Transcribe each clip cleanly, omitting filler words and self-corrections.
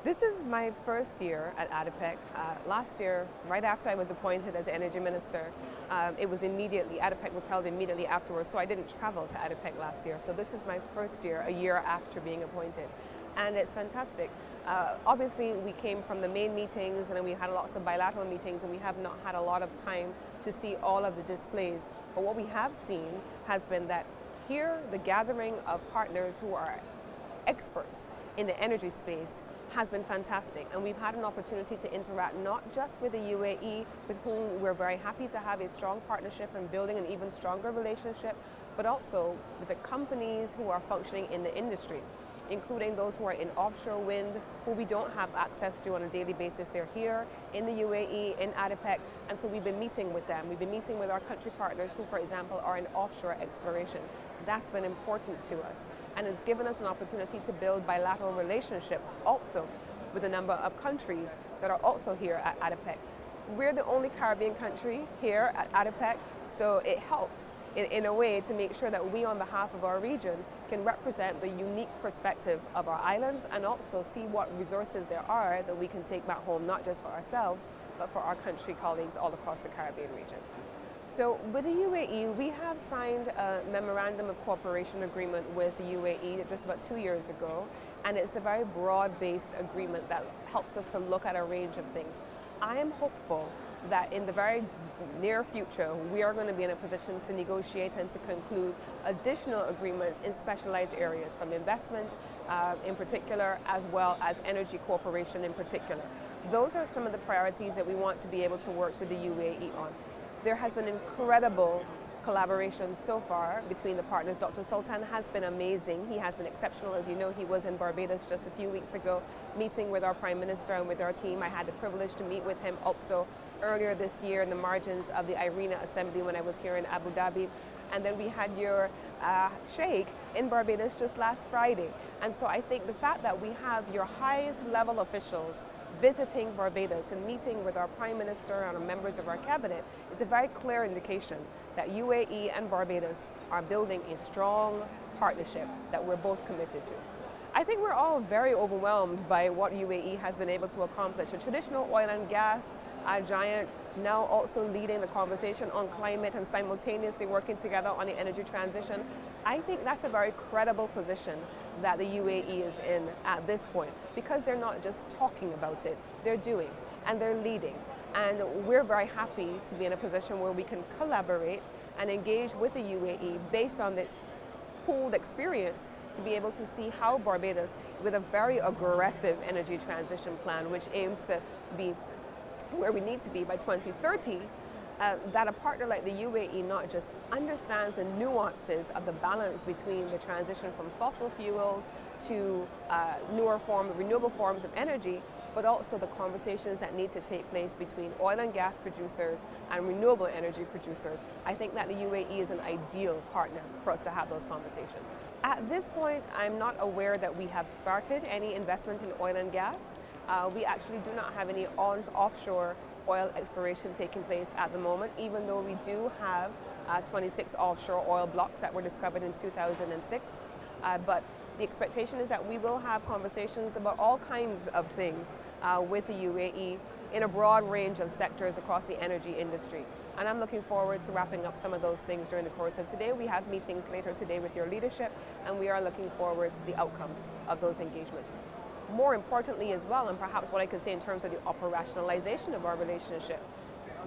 This is my first year at ADIPEC. Last year, right after I was appointed as Energy Minister, ADIPEC was held immediately afterwards, so I didn't travel to ADIPEC last year. So this is my first year, a year after being appointed. And it's fantastic. Obviously, we came from the main meetings and then we had lots of bilateral meetings, and we have not had a lot of time to see all of the displays. But what we have seen has been that here, the gathering of partners who are experts in the energy space has been fantastic, and we've had an opportunity to interact not just with the UAE, with whom we're very happy to have a strong partnership and building an even stronger relationship, but also with the companies who are functioning in the industry, including those who are in offshore wind, who we don't have access to on a daily basis. They're here in the UAE, in ADIPEC, and so we've been meeting with them. We've been meeting with our country partners who, for example, are in offshore exploration. That's been important to us, and it's given us an opportunity to build bilateral relationships also with a number of countries that are also here at ADIPEC. We're the only Caribbean country here at ADIPEC, so it helps in a way to make sure that we, on behalf of our region, can represent the unique perspective of our islands and also see what resources there are that we can take back home, not just for ourselves, but for our country colleagues all across the Caribbean region. So with the UAE, we have signed a memorandum of cooperation agreement with the UAE just about 2 years ago, and it's a very broad-based agreement that helps us to look at a range of things. I am hopeful that in the very near future, we are going to be in a position to negotiate and to conclude additional agreements in specialized areas, from investment in particular, as well as energy cooperation in particular. Those are some of the priorities that we want to be able to work with the UAE on. There has been incredible collaboration so far between the partners. Dr. Sultan has been amazing. He has been exceptional. As you know, he was in Barbados just a few weeks ago, meeting with our Prime Minister and with our team. I had the privilege to meet with him also earlier this year in the margins of the IRENA Assembly when I was here in Abu Dhabi. And then we had your Sheikh in Barbados just last Friday. And so I think the fact that we have your highest level officials visiting Barbados and meeting with our Prime Minister and members of our cabinet is a very clear indication that UAE and Barbados are building a strong partnership that we're both committed to. I think we're all very overwhelmed by what UAE has been able to accomplish. A traditional oil and gas giant now also leading the conversation on climate and simultaneously working together on the energy transition. I think that's a very credible position that the UAE is in at this point, because they're not just talking about it, they're doing and they're leading. And we're very happy to be in a position where we can collaborate and engage with the UAE based on this pooled experience to be able to see how Barbados, with a very aggressive energy transition plan, which aims to be where we need to be by 2030, that a partner like the UAE not just understands the nuances of the balance between the transition from fossil fuels to renewable forms of energy, but also the conversations that need to take place between oil and gas producers and renewable energy producers. I think that the UAE is an ideal partner for us to have those conversations. At this point, I'm not aware that we have started any investment in oil and gas. We actually do not have any offshore oil exploration taking place at the moment, even though we do have 26 offshore oil blocks that were discovered in 2006. But the expectation is that we will have conversations about all kinds of things with the UAE in a broad range of sectors across the energy industry. And I'm looking forward to wrapping up some of those things during the course of today. We have meetings later today with your leadership, and we are looking forward to the outcomes of those engagements. More importantly as well, and perhaps what I can say in terms of the operationalization of our relationship,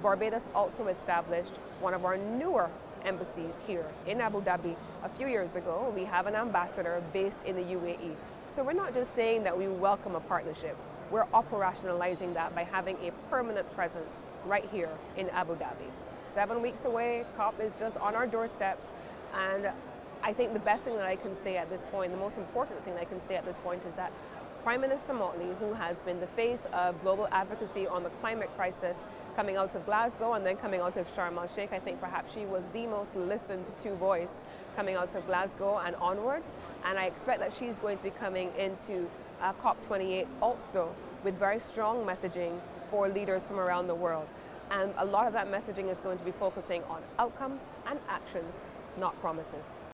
Barbados also established one of our newer embassies here in Abu Dhabi a few years ago. We have an ambassador based in the UAE. So we're not just saying that we welcome a partnership, we're operationalizing that by having a permanent presence right here in Abu Dhabi. 7 weeks away, COP is just on our doorsteps, and I think the best thing that I can say at this point, the most important thing I can say at this point is that Prime Minister Motley, who has been the face of global advocacy on the climate crisis coming out of Glasgow and then coming out of Sharm el-Sheikh, I think perhaps she was the most listened to voice coming out of Glasgow and onwards. And I expect that she's going to be coming into COP28 also with very strong messaging for leaders from around the world. And a lot of that messaging is going to be focusing on outcomes and actions, not promises.